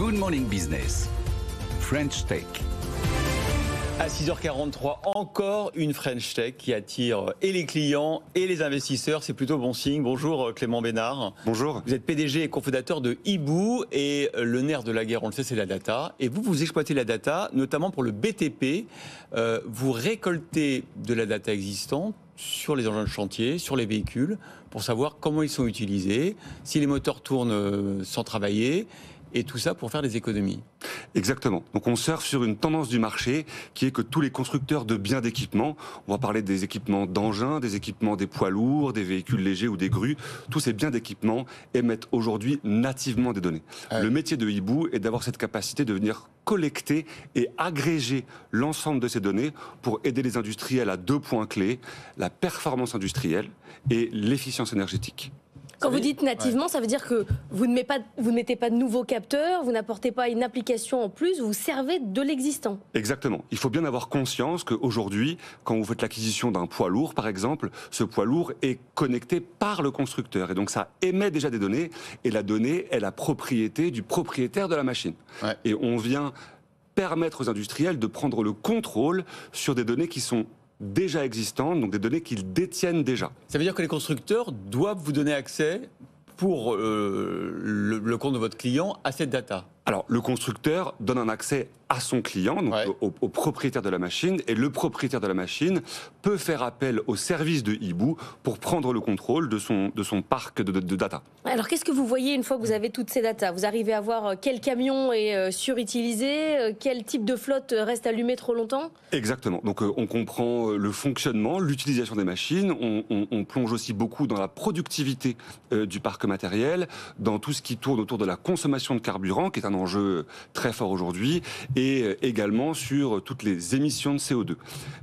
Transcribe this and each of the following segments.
Good Morning Business, French Tech. À 6h43, encore une French Tech qui attire et les clients et les investisseurs. C'est plutôt bon signe. Bonjour Clément Bénard. Bonjour. Vous êtes PDG et cofondateur de Hibou et le nerf de la guerre, on le sait, c'est la data. Et vous exploitez la data, notamment pour le BTP. Vous récoltez de la data existante sur les engins de chantier, sur les véhicules, pour savoir comment ils sont utilisés, si les moteurs tournent sans travailler, et tout ça pour faire des économies. Exactement. Donc on surfe sur une tendance du marché qui est que tous les constructeurs de biens d'équipement, on va parler des équipements d'engins, des équipements des poids lourds, des véhicules légers ou des grues, tous ces biens d'équipement émettent aujourd'hui nativement des données. Le métier de Hibou est d'avoir cette capacité de venir collecter et agréger l'ensemble de ces données pour aider les industriels à 2 points clés, la performance industrielle et l'efficience énergétique. Quand vous dites nativement, ça veut dire que vous ne mettez pas de nouveaux capteurs, vous n'apportez pas une application en plus, vous servez de l'existant. Exactement. Il faut bien avoir conscience qu'aujourd'hui, quand vous faites l'acquisition d'un poids lourd, par exemple, ce poids lourd est connecté par le constructeur. Et donc ça émet déjà des données, et la donnée est la propriété du propriétaire de la machine. Et on vient permettre aux industriels de prendre le contrôle sur des données qui sont déjà existantes, donc des données qu'ils détiennent déjà. Ça veut dire que les constructeurs doivent vous donner accès pour le compte de votre client à cette data. Alors, le constructeur donne un accès à son client, donc au propriétaire de la machine, et le propriétaire de la machine peut faire appel au service de Hibou pour prendre le contrôle de son parc de data. Alors, qu'est-ce que vous voyez une fois que vous avez toutes ces datas? Vous arrivez à voir quel camion est surutilisé, quel type de flotte reste allumé trop longtemps? Exactement. Donc, on comprend le fonctionnement, l'utilisation des machines, on plonge aussi beaucoup dans la productivité du parc matériel, dans tout ce qui tourne autour de la consommation de carburant, qui est un enjeu très fort aujourd'hui, et également sur toutes les émissions de CO2.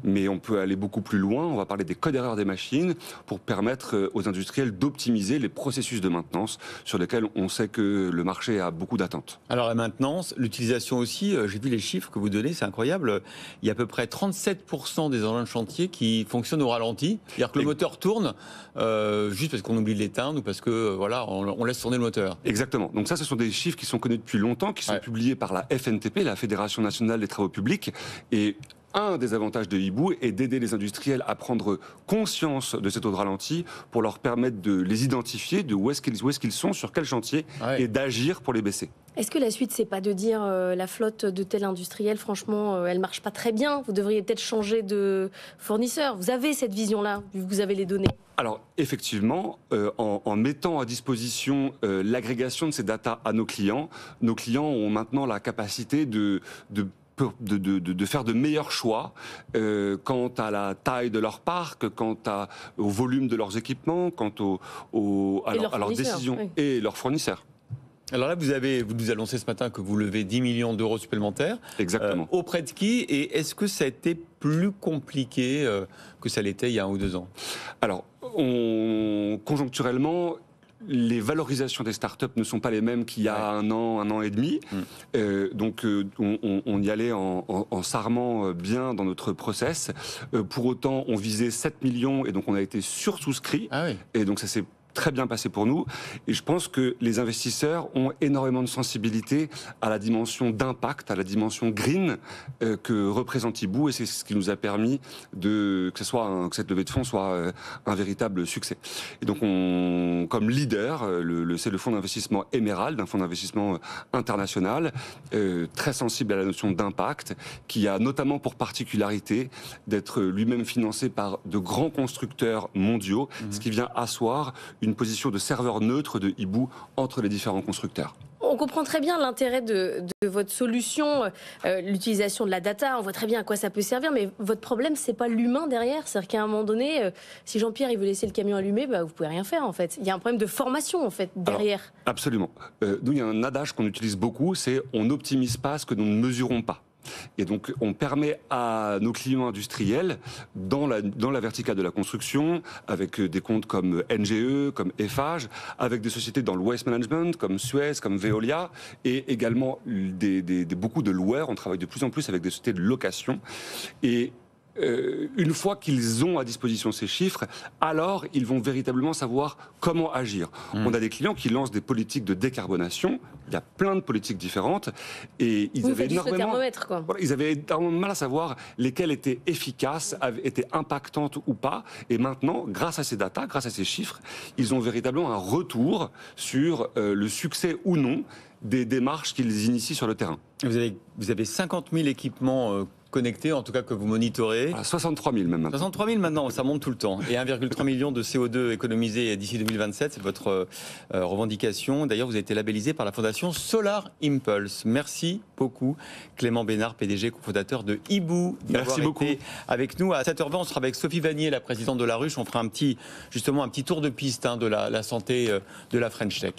Mais on peut aller beaucoup plus loin, on va parler des codes erreurs des machines pour permettre aux industriels d'optimiser les processus de maintenance sur lesquels on sait que le marché a beaucoup d'attentes. Alors la maintenance, l'utilisation aussi, j'ai vu les chiffres que vous donnez, c'est incroyable. Il y a à peu près 37% des engins de chantier qui fonctionnent au ralenti. C'est-à-dire que le moteur tourne juste parce qu'on oublie de l'éteindre ou parce que voilà, on laisse tourner le moteur. Exactement. Donc ça, ce sont des chiffres qui sont connus depuis longtemps, qui sont publiés par la FNTP, la Fédération nationale des travaux publics. Et un des avantages de Hibou est d'aider les industriels à prendre conscience de ces taux de ralenti pour leur permettre de les identifier, de où est-ce qu'ils sont, sur quel chantier, et d'agir pour les baisser. Est-ce que la suite, c'est pas de dire la flotte de tel industriel, franchement, elle marche pas très bien, vous devriez peut-être changer de fournisseur? Vous avez cette vision-là, vu que vous avez les données? Alors, effectivement, en mettant à disposition l'agrégation de ces datas à nos clients ont maintenant la capacité de faire de meilleurs choix quant à la taille de leur parc, quant au volume de leurs équipements, quant à leurs décisions et leurs fournisseurs. Alors là, vous nous annoncez ce matin que vous levez 10 millions d'euros supplémentaires. Exactement. Auprès de qui? Et est-ce que ça a été plus compliqué que ça l'était il y a 1 ou 2 ans? Alors, conjoncturellement, les valorisations des startups ne sont pas les mêmes qu'il y a un an et demi. Donc, on y allait en s'armant bien dans notre process. Pour autant, on visait 7 millions et donc on a été sursouscrit. Et donc, ça s'est très bien passé pour nous. Et je pense que les investisseurs ont énormément de sensibilité à la dimension d'impact, à la dimension green que représente Hibou. Et c'est ce qui nous a permis que cette levée de fonds soit un véritable succès. Et donc, comme leader, c'est le fonds d'investissement Emerald, un fonds d'investissement international, très sensible à la notion d'impact, qui a notamment pour particularité d'être lui-même financé par de grands constructeurs mondiaux, ce qui vient asseoir une position de serveur neutre de Hibou entre les différents constructeurs. On comprend très bien l'intérêt de votre solution, l'utilisation de la data, on voit très bien à quoi ça peut servir, mais votre problème, c'est pas l'humain derrière. C'est-à-dire qu'à un moment donné, si Jean-Pierre il veut laisser le camion allumé, vous pouvez rien faire en fait. Il y a un problème de formation en fait derrière. Alors, absolument. Nous, il y a un adage qu'on utilise beaucoup, c'est on n'optimise pas ce que nous ne mesurons pas. Et donc, on permet à nos clients industriels, dans la verticale de la construction, avec des comptes comme NGE, comme Eiffage, avec des sociétés dans le waste management, comme Suez, comme Veolia, et également beaucoup de loueurs. On travaille de plus en plus avec des sociétés de location. Et une fois qu'ils ont à disposition ces chiffres, alors ils vont véritablement savoir comment agir. On a des clients qui lancent des politiques de décarbonation. Il y a plein de politiques différentes et ils avaient énormément de mal à savoir lesquelles étaient efficaces, étaient impactantes ou pas. Et maintenant, grâce à ces datas, grâce à ces chiffres, ils ont véritablement un retour sur le succès ou non des démarches qu'ils initient sur le terrain. Vous avez 50 000 équipements connectés, en tout cas que vous monitorez. 63 000 même maintenant. 63 000 maintenant, ça monte tout le temps. Et 1,3 million de CO2 économisés d'ici 2027, c'est votre revendication. D'ailleurs, vous avez été labellisé par la fondation Solar Impulse. Merci beaucoup, Clément Bénard, PDG, cofondateur de Hibou. Merci beaucoup. Avec nous à 7h20, on sera avec Sophie Vanier, la présidente de la Ruche. On fera un petit tour de piste de la santé de la French Tech.